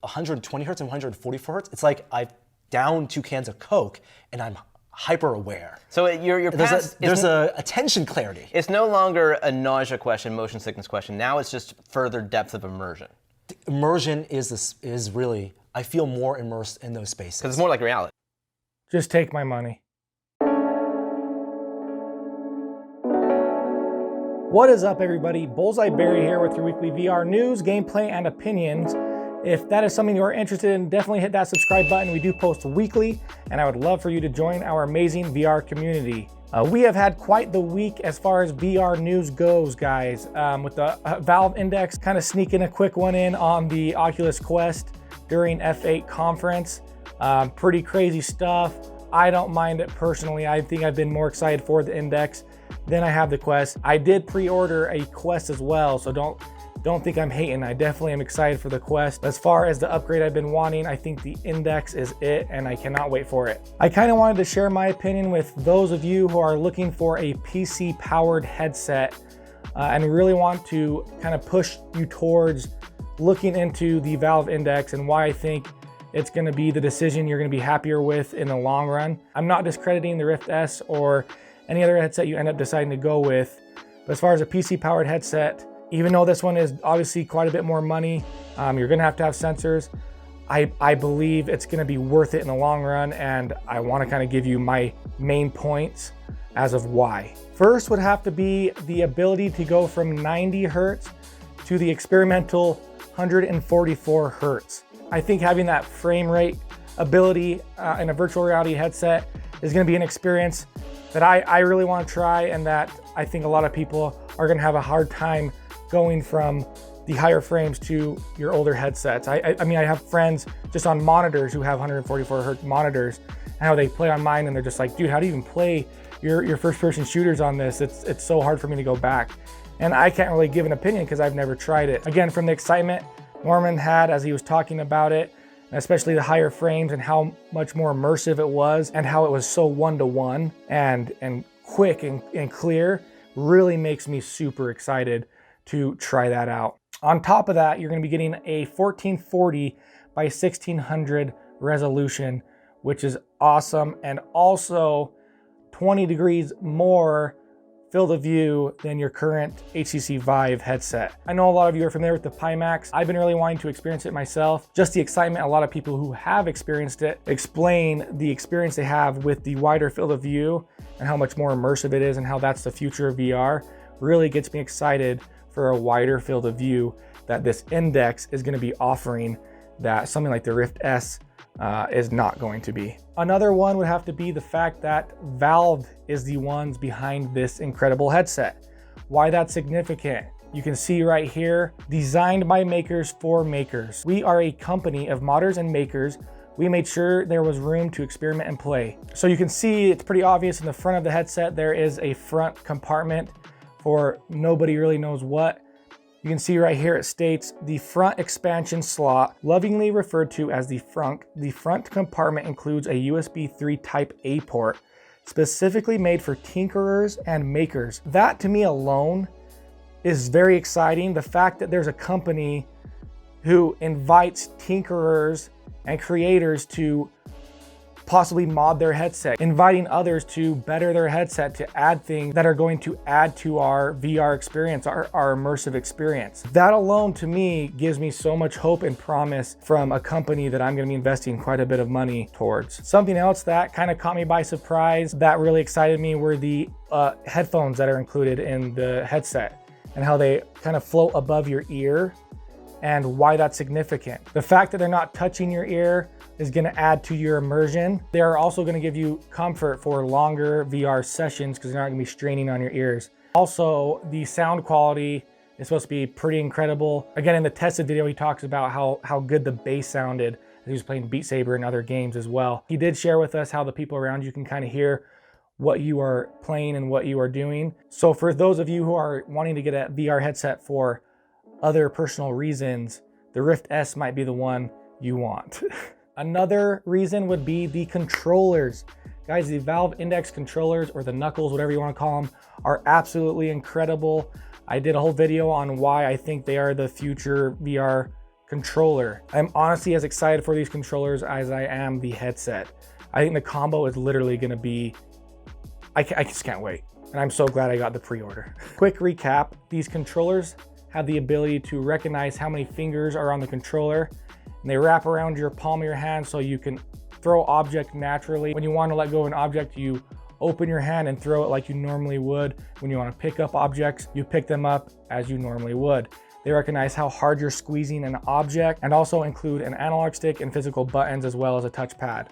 120 hertz and 144 hertz, it's like I've downed 2 cans of Coke and I'm hyper aware. So you're there's a attention clarity. It's no longer a nausea question, motion sickness question. Now it's just further depth of immersion. Immersion is really, I feel more immersed in those spaces. Because it's more like reality. Just take my money. What is up, everybody? BULLSEYEBERRY here with your weekly VR news, gameplay, and opinions. If that is something you're interested in, definitely hit that subscribe button. We do post weekly, and I would love for you to join our amazing VR community. We have had quite the week as far as VR news goes, guys, with the Valve Index kind of sneaking a quick one in on the Oculus Quest during F8 conference. Pretty crazy stuff. I don't mind it personally. I think I've been more excited for the Index than I have the Quest. I did pre-order a Quest as well, so don't think I'm hating. I definitely am excited for the Quest. As far as the upgrade I've been wanting, I think the Index is it, and I cannot wait for it. I kind of wanted to share my opinion with those of you who are looking for a PC-powered headset and really want to kind of push you towards looking into the Valve Index and why I think it's going to be the decision you're going to be happier with in the long run. I'm not discrediting the Rift S or any other headset you end up deciding to go with. But as far as a PC-powered headset, even though this one is obviously quite a bit more money, you're gonna have to have sensors. I believe it's gonna be worth it in the long run, and I wanna kind of give you my main points as of why. First would have to be the ability to go from 90 hertz to the experimental 144 hertz. I think having that frame rate ability in a virtual reality headset is gonna be an experience that I really wanna try, and that I think a lot of people are gonna have a hard time going from the higher frames to your older headsets. I mean, I have friends just on monitors who have 144 hertz monitors, and how they play on mine, and they're just like, dude, how do you even play your first person shooters on this? It's so hard for me to go back. And I can't really give an opinion because I've never tried it. Again, from the excitement Norman had as he was talking about it, and especially the higher frames and how much more immersive it was, and how it was so one-to-one and quick and clear, really makes me super excited to try that out. On top of that, you're gonna be getting a 1440 by 1600 resolution, which is awesome, and also 20 degrees more field of view than your current HTC Vive headset. I know a lot of you are familiar with the Pimax. I've been really wanting to experience it myself. Just the excitement, a lot of people who have experienced it explain the experience they have with the wider field of view and how much more immersive it is, and how that's the future of VR. Really gets me excited for a wider field of view that this Index is going to be offering, that something like the Rift S is not going to be. Another one would have to be the fact that Valve is the ones behind this incredible headset. Why that's significant? You can see right here, designed by makers for makers. We are a company of modders and makers. We made sure there was room to experiment and play. So you can see it's pretty obvious in the front of the headset, there is a front compartment for nobody really knows what. You can see right here it states the front expansion slot, lovingly referred to as the frunk. The front compartment includes a USB 3 Type A port, specifically made for tinkerers and makers. That to me alone is very exciting. The fact that there's a company who invites tinkerers and creators to possibly mod their headset, inviting others to better their headset, to add things that are going to add to our VR experience, our immersive experience. That alone to me gives me so much hope and promise from a company that I'm gonna be investing quite a bit of money towards. Something else that kind of caught me by surprise that really excited me were the headphones that are included in the headset, and how they kind of float above your ear, and why that's significant. The fact that they're not touching your ear is gonna add to your immersion. They're also gonna give you comfort for longer VR sessions because they're not gonna be straining on your ears. Also, the sound quality is supposed to be pretty incredible. Again, in the tested video, he talks about how good the bass sounded as he was playing Beat Saber and other games as well. He did share with us how the people around you can kind of hear what you are playing and what you are doing. So for those of you who are wanting to get a VR headset for other personal reasons, the Rift S might be the one you want. Another reason would be the controllers. Guys, the Valve Index controllers, or the Knuckles, whatever you want to call them, are absolutely incredible. I did a whole video on why I think they are the future VR controller. I'm honestly as excited for these controllers as I am the headset. I think the combo is literally gonna be, I just can't wait. And I'm so glad I got the pre-order. Quick recap, these controllers have the ability to recognize how many fingers are on the controller, and they wrap around your palm of your hand so you can throw object naturally. When you want to let go of an object, you open your hand and throw it like you normally would. When you want to pick up objects, you pick them up as you normally would. They recognize how hard you're squeezing an object and also include an analog stick and physical buttons as well as a touchpad.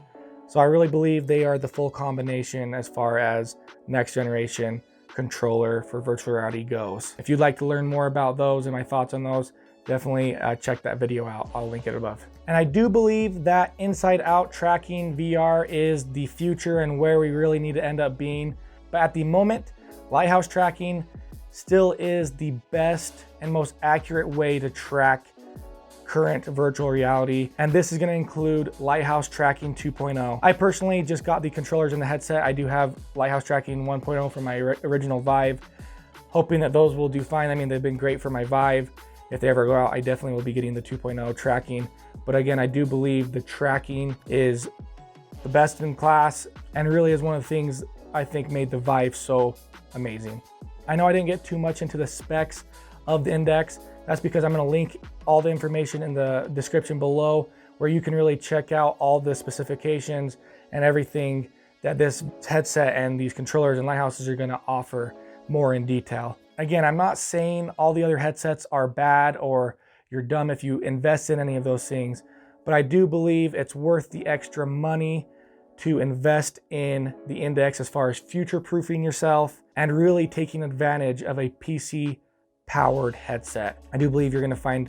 So I really believe they are the full combination as far as next generation controller for virtual reality goes. If you'd like to learn more about those and my thoughts on those, definitely check that video out. I'll link it above. And I do believe that inside out tracking VR is the future and where we really need to end up being. But at the moment, Lighthouse Tracking still is the best and most accurate way to track current virtual reality. And this is going to include Lighthouse Tracking 2.0. I personally just got the controllers and the headset. I do have Lighthouse Tracking 1.0 for my original Vive, hoping that those will do fine. I mean, they've been great for my Vive. If they ever go out, I definitely will be getting the 2.0 tracking. But again, I do believe the tracking is the best in class and really is one of the things I think made the Vive so amazing. I know I didn't get too much into the specs of the Index. That's because I'm going to link all the information in the description below where you can really check out all the specifications and everything that this headset and these controllers and Lighthouses are going to offer more in detail. Again, I'm not saying all the other headsets are bad or you're dumb if you invest in any of those things, but I do believe it's worth the extra money to invest in the Index as far as future-proofing yourself and really taking advantage of a PC-powered headset. I do believe you're going to find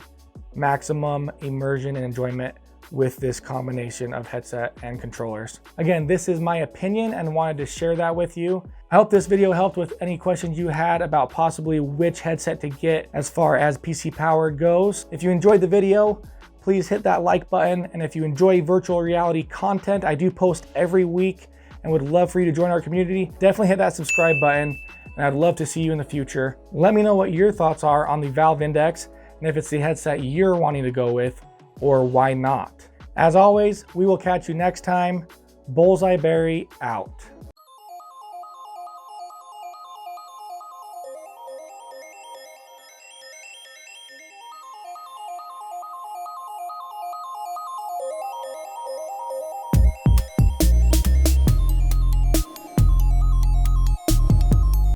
maximum immersion and enjoyment with this combination of headset and controllers. Again, this is my opinion and wanted to share that with you. I hope this video helped with any questions you had about possibly which headset to get as far as PC powered goes. If you enjoyed the video, please hit that like button. And if you enjoy virtual reality content, I do post every week and would love for you to join our community. Definitely hit that subscribe button and I'd love to see you in the future. Let me know what your thoughts are on the Valve Index and if it's the headset you're wanting to go with or why not. As always, we will catch you next time. BULLSEYEBERRY out.